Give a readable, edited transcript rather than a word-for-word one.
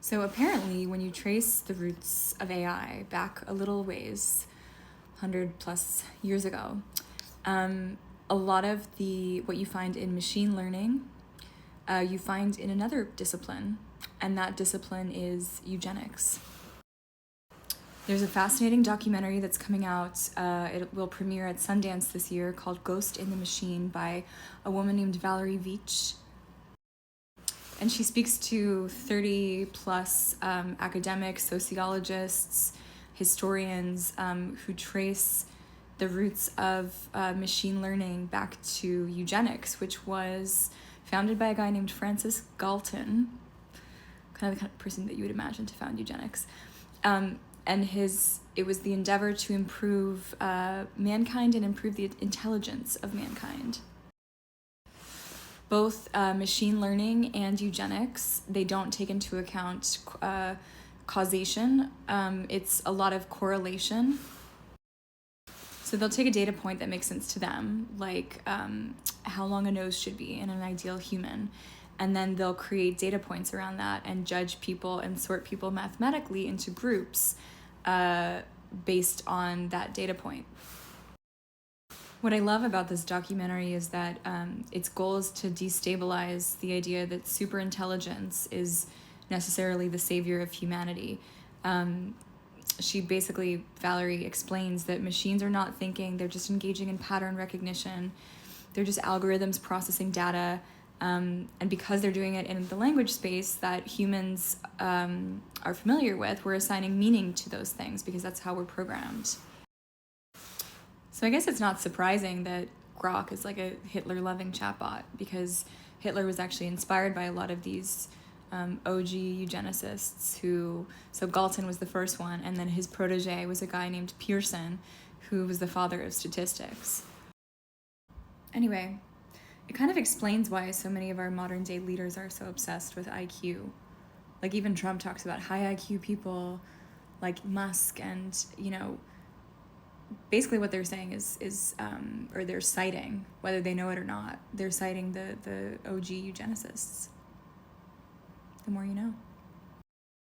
So apparently, when you trace the roots of AI back a little ways, 100 plus years ago, a lot of what you find in machine learning, you find in another discipline, and that discipline is eugenics. There's a fascinating documentary that's coming out. It will premiere at Sundance this year called Ghost in the Machine by a woman named Valerie Veitch. And she speaks to 30 plus academics, sociologists, historians who trace the roots of machine learning back to eugenics, which was founded by a guy named Francis Galton, kind of the kind of person that you would imagine to found eugenics. And it was the endeavor to improve mankind and improve the intelligence of mankind. Both machine learning and eugenics, they don't take into account causation. It's a lot of correlation. So they'll take a data point that makes sense to them, like how long a nose should be in an ideal human, and then they'll create data points around that and judge people and sort people mathematically into groups based on that data point. What I love about this documentary is that its goal is to destabilize the idea that superintelligence is necessarily the savior of humanity. Valerie explains that machines are not thinking, they're just engaging in pattern recognition. They're just algorithms processing data. And because they're doing it in the language space that humans are familiar with, we're assigning meaning to those things because that's how we're programmed. So I guess it's not surprising that Grok is like a Hitler-loving chatbot, because Hitler was actually inspired by a lot of these OG eugenicists so Galton was the first one, and then his protege was a guy named Pearson, who was the father of statistics. Anyway, it kind of explains why so many of our modern day leaders are so obsessed with IQ. Like even Trump talks about high IQ people like Musk, and basically what they're saying is or they're citing, whether they know it or not, they're citing the OG eugenicists. The more you know.